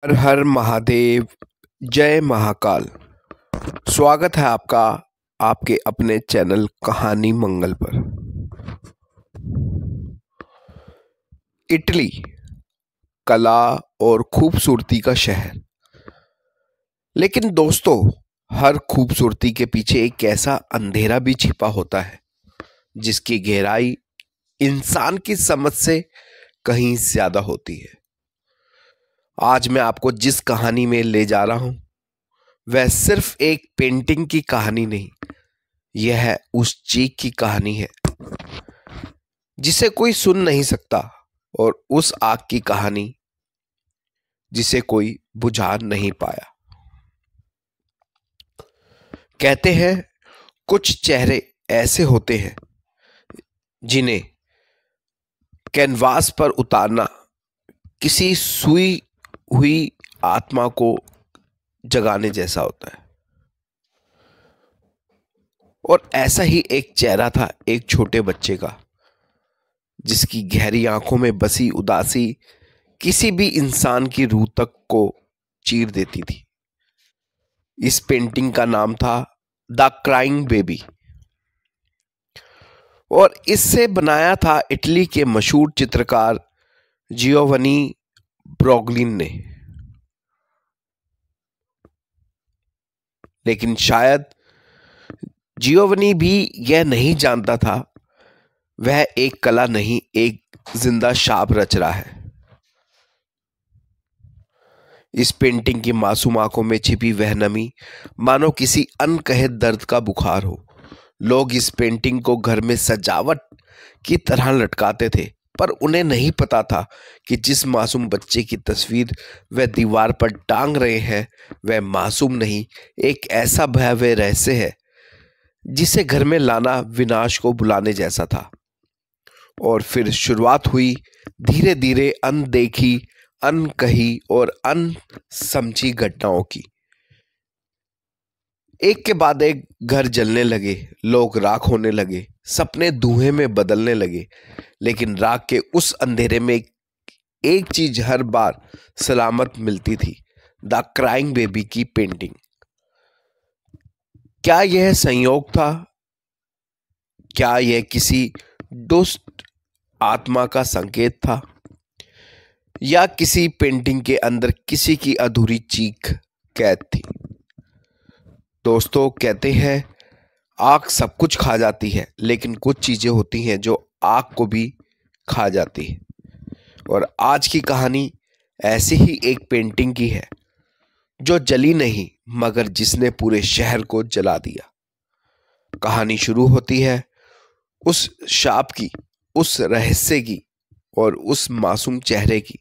हर हर महादेव। जय महाकाल। स्वागत है आपका आपके अपने चैनल कहानी मंगल पर। इटली कला और खूबसूरती का शहर। लेकिन दोस्तों, हर खूबसूरती के पीछे एक ऐसा अंधेरा भी छिपा होता है जिसकी गहराई इंसान की समझ से कहीं ज्यादा होती है। आज मैं आपको जिस कहानी में ले जा रहा हूं वह सिर्फ एक पेंटिंग की कहानी नहीं, यह उस चीख की कहानी है जिसे कोई सुन नहीं सकता और उस आग की कहानी जिसे कोई बुझा नहीं पाया। कहते हैं कुछ चेहरे ऐसे होते हैं जिन्हें कैनवास पर उतारना किसी सोई हुई आत्मा को जगाने जैसा होता है। और ऐसा ही एक चेहरा था एक छोटे बच्चे का, जिसकी गहरी आंखों में बसी उदासी किसी भी इंसान की रूह तक को चीर देती थी। इस पेंटिंग का नाम था द क्राइंग बेबी और इससे बनाया था इटली के मशहूर चित्रकार जियोवनी ब्रोगलिन ने। लेकिन शायद जियोवनी भी यह नहीं जानता था वह एक कला नहीं, एक जिंदा शाप रच रहा है। इस पेंटिंग की मासूम आंखों में छिपी वह नमी मानो किसी अनकहे दर्द का बुखार हो। लोग इस पेंटिंग को घर में सजावट की तरह लटकाते थे, पर उन्हें नहीं पता था कि जिस मासूम बच्चे की तस्वीर वह दीवार पर टांग रहे हैं वह मासूम नहीं, एक ऐसा भयावह रहस्य है जिसे घर में लाना विनाश को बुलाने जैसा था। और फिर शुरुआत हुई धीरे धीरे अनदेखी, अनकही और अनसमझी घटनाओं की। एक के बाद एक घर जलने लगे, लोग राख होने लगे, सपने धुएं में बदलने लगे। लेकिन राख के उस अंधेरे में एक चीज हर बार सलामत मिलती थी, द क्राइंग बेबी की पेंटिंग। क्या यह संयोग था? क्या यह किसी दुष्ट आत्मा का संकेत था, या किसी पेंटिंग के अंदर किसी की अधूरी चीख कैद थी? दोस्तों, कहते हैं आग सब कुछ खा जाती है, लेकिन कुछ चीजें होती हैं जो आग को भी खा जाती है। और आज की कहानी ऐसी ही एक पेंटिंग की है जो जली नहीं, मगर जिसने पूरे शहर को जला दिया। कहानी शुरू होती है उस शाप की, उस रहस्य की और उस मासूम चेहरे की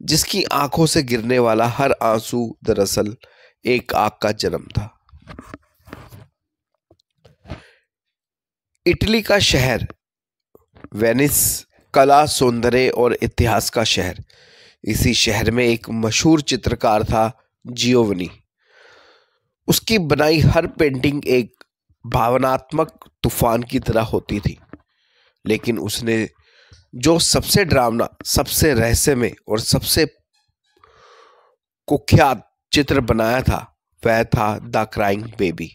जिसकी आंखों से गिरने वाला हर आंसू दरअसल एक आग का जन्म था। इटली का शहर वेनिस, कला, सौंदर्य और इतिहास का शहर। इसी शहर में एक मशहूर चित्रकार था जियोवनी। उसकी बनाई हर पेंटिंग एक भावनात्मक तूफान की तरह होती थी। लेकिन उसने जो सबसे डरावना, सबसे रहस्यमय और सबसे कुख्यात चित्र बनाया था वह था द क्राइंग बेबी।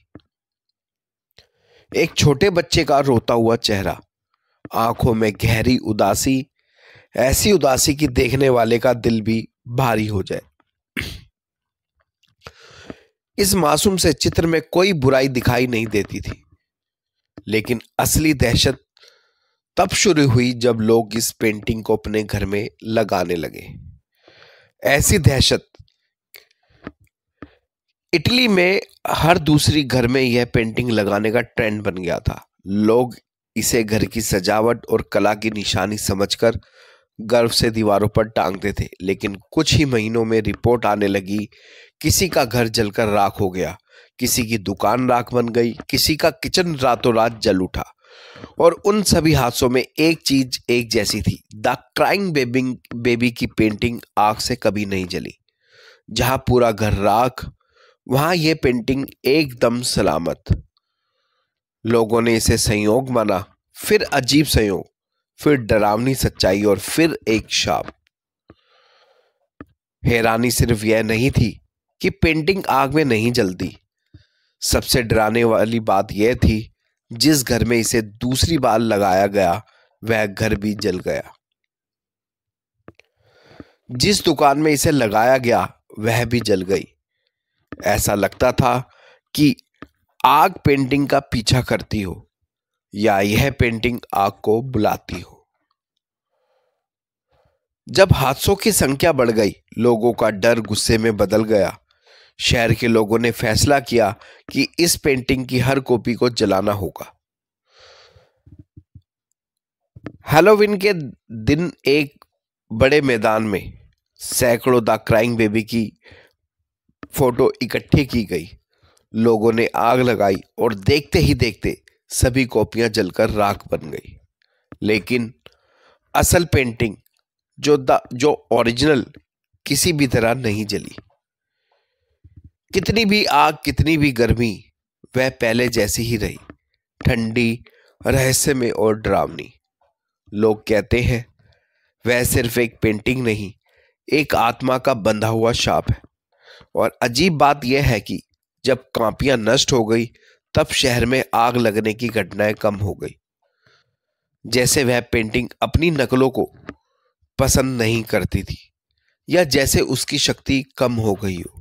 एक छोटे बच्चे का रोता हुआ चेहरा, आंखों में गहरी उदासी, ऐसी उदासी कि देखने वाले का दिल भी भारी हो जाए। इस मासूम से चित्र में कोई बुराई दिखाई नहीं देती थी, लेकिन असली दहशत तब शुरू हुई जब लोग इस पेंटिंग को अपने घर में लगाने लगे। ऐसी दहशत इटली में हर दूसरी घर में यह पेंटिंग लगाने का ट्रेंड बन गया था। लोग इसे घर की सजावट और कला की निशानी समझकर गर्व से दीवारों पर टांगते थे। लेकिन कुछ ही महीनों में रिपोर्ट आने लगी, किसी का घर जलकर राख हो गया, किसी की दुकान राख बन गई, किसी का किचन रातों रात जल उठा। और उन सभी हादसों में एक चीज एक जैसी थी, द क्राइंग बेबी की पेंटिंग आग से कभी नहीं जली। जहां पूरा घर राख, वहां यह पेंटिंग एकदम सलामत। लोगों ने इसे संयोग माना, फिर अजीब संयोग, फिर डरावनी सच्चाई और फिर एक शाप। हैरानी सिर्फ यह नहीं थी कि पेंटिंग आग में नहीं जलती, सबसे डराने वाली बात यह थी जिस घर में इसे दूसरी बार लगाया गया वह घर भी जल गया। जिस दुकान में इसे लगाया गया वह भी जल गई। ऐसा लगता था कि आग पेंटिंग का पीछा करती हो या यह पेंटिंग आग को बुलाती हो। जब हादसों की संख्या बढ़ गई, लोगों का डर गुस्से में बदल गया। शहर के लोगों ने फैसला किया कि इस पेंटिंग की हर कॉपी को जलाना होगा। हैलोवीन के दिन एक बड़े मैदान में सैकड़ों द क्राइंग बेबी की फोटो इकट्ठी की गई। लोगों ने आग लगाई और देखते ही देखते सभी कॉपियां जलकर राख बन गई। लेकिन असल पेंटिंग जो ओरिजिनल किसी भी तरह नहीं जली। कितनी भी आग, कितनी भी गर्मी, वह पहले जैसी ही रही, ठंडी, रहस्यमय और डरावनी। लोग कहते हैं वह सिर्फ एक पेंटिंग नहीं, एक आत्मा का बंधा हुआ शाप है। और अजीब बात यह है कि जब कॉपियां नष्ट हो गई तब शहर में आग लगने की घटनाएं कम हो गई, जैसे वह पेंटिंग अपनी नकलों को पसंद नहीं करती थी या जैसे उसकी शक्ति कम हो गई हो।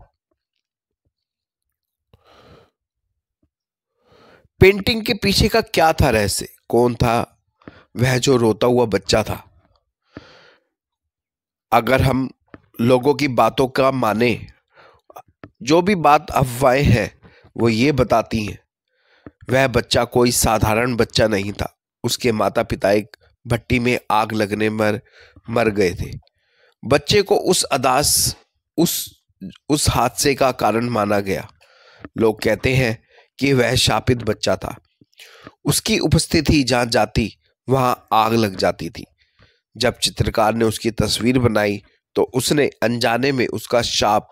पेंटिंग के पीछे का क्या था रहस्य? कौन था वह जो रोता हुआ बच्चा था? अगर हम लोगों की बातों का माने, जो भी बात अफवाहें हैं वो ये बताती हैं वह बच्चा कोई साधारण बच्चा नहीं था। उसके माता पिता एक भट्टी में आग लगने मर गए थे। बच्चे को उस हादसे का कारण माना गया। लोग कहते हैं कि वह शापित बच्चा था। उसकी उपस्थिति जहां जाती वहां आग लग जाती थी। जब चित्रकार ने उसकी तस्वीर बनाई तो उसने अनजाने में उसका शाप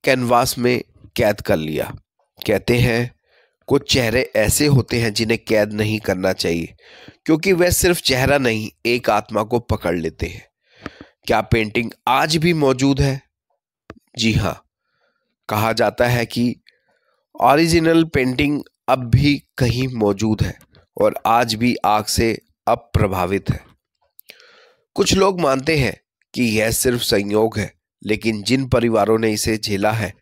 कैनवास में कैद कर लिया। कहते हैं कुछ चेहरे ऐसे होते हैं जिन्हें कैद नहीं करना चाहिए, क्योंकि वह सिर्फ चेहरा नहीं, एक आत्मा को पकड़ लेते हैं। क्या पेंटिंग आज भी मौजूद है? जी हाँ, कहा जाता है कि ओरिजिनल पेंटिंग अब भी कहीं मौजूद है और आज भी आग से अप्रभावित है। कुछ लोग मानते हैं कि यह सिर्फ संयोग है, लेकिन जिन परिवारों ने इसे झेला है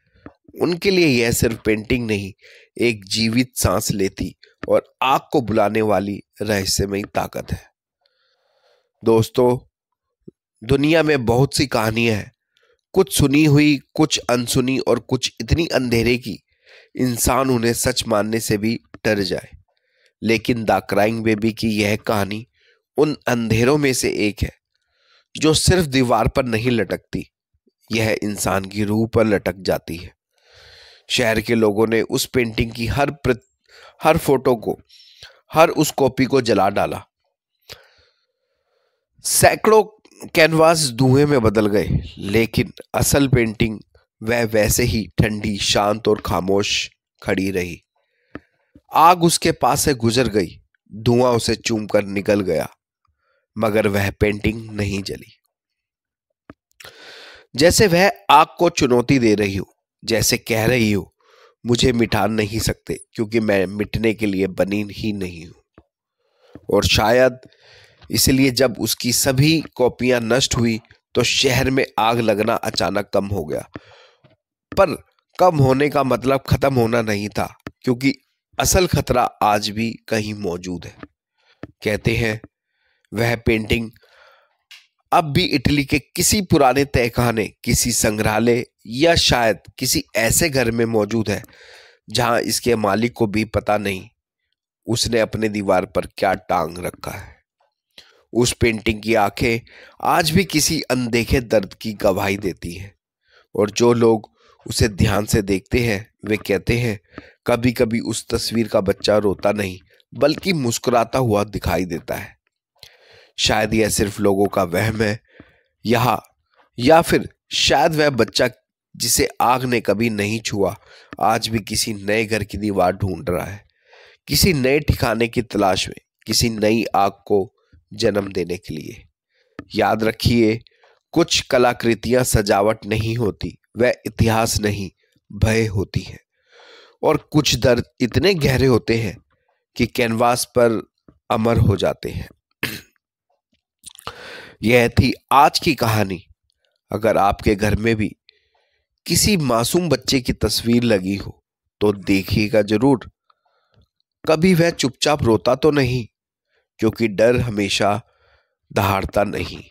उनके लिए यह सिर्फ पेंटिंग नहीं, एक जीवित सांस लेती और आग को बुलाने वाली रहस्यमयी ताकत है। दोस्तों, दुनिया में बहुत सी कहानियां हैं, कुछ सुनी हुई, कुछ अनसुनी और कुछ इतनी अंधेरे की इंसान उन्हें सच मानने से भी डर जाए। लेकिन द क्राइंग बेबी की यह कहानी उन अंधेरों में से एक है जो सिर्फ दीवार पर नहीं लटकती, यह इंसान की रूह पर लटक जाती है। शहर के लोगों ने उस पेंटिंग की हर फोटो को, हर उस कॉपी को जला डाला। सैकड़ों कैनवास धुएं में बदल गए, लेकिन असल पेंटिंग वह वैसे ही ठंडी, शांत और खामोश खड़ी रही। आग उसके पास से गुजर गई, धुआं उसे चूमकर निकल गया, मगर वह पेंटिंग नहीं जली। जैसे वह आग को चुनौती दे रही हो, जैसे कह रही हो मुझे मिटा नहीं सकते क्योंकि मैं मिटने के लिए बनी ही नहीं हूं। और शायद इसलिए जब उसकी सभी कॉपियां नष्ट हुई तो शहर में आग लगना अचानक कम हो गया। पर कम होने का मतलब खत्म होना नहीं था, क्योंकि असल खतरा आज भी कहीं मौजूद है। कहते हैं वह पेंटिंग अब भी इटली के किसी पुराने तहखाने, किसी संग्रहालय या शायद किसी ऐसे घर में मौजूद है जहां इसके मालिक को भी पता नहीं उसने अपने दीवार पर क्या टांग रखा है। उस पेंटिंग की आंखें आज भी किसी अनदेखे दर्द की गवाही देती हैं, और जो लोग उसे ध्यान से देखते हैं वे कहते हैं कभी कभी उस तस्वीर का बच्चा रोता नहीं बल्कि मुस्कुराता हुआ दिखाई देता है। शायद यह सिर्फ लोगों का वहम है, या फिर शायद वह बच्चा जिसे आग ने कभी नहीं छुआ आज भी किसी नए घर की दीवार ढूंढ रहा है, किसी नए ठिकाने की तलाश में, किसी नई आग को जन्म देने के लिए। याद रखिए, कुछ कलाकृतियां सजावट नहीं होती, वह इतिहास नहीं, भय होती है। और कुछ दर्द इतने गहरे होते हैं कि कैनवास पर अमर हो जाते हैं। यह थी आज की कहानी। अगर आपके घर में भी किसी मासूम बच्चे की तस्वीर लगी हो तो देखिएगा जरूर। कभी वह चुपचाप रोता तो नहीं, क्योंकि डर हमेशा दहाड़ता नहीं।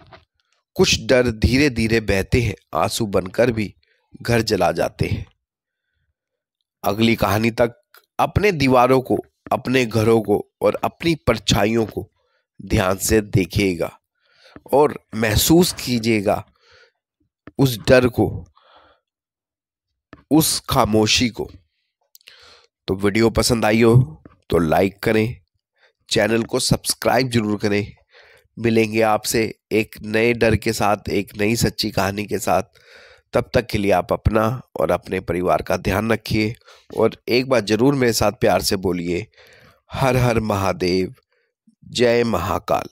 कुछ डर धीरे धीरे बहते हैं, आंसू बनकर भी घर जला जाते हैं। अगली कहानी तक अपने दीवारों को, अपने घरों को और अपनी परछाइयों को ध्यान से देखिएगा और महसूस कीजिएगा उस डर को, उस खामोशी को। तो वीडियो पसंद आई हो तो लाइक करें, चैनल को सब्सक्राइब जरूर करें। मिलेंगे आपसे एक नए डर के साथ, एक नई सच्ची कहानी के साथ। तब तक के लिए आप अपना और अपने परिवार का ध्यान रखिए और एक बार जरूर मेरे साथ प्यार से बोलिए, हर हर महादेव, जय महाकाल।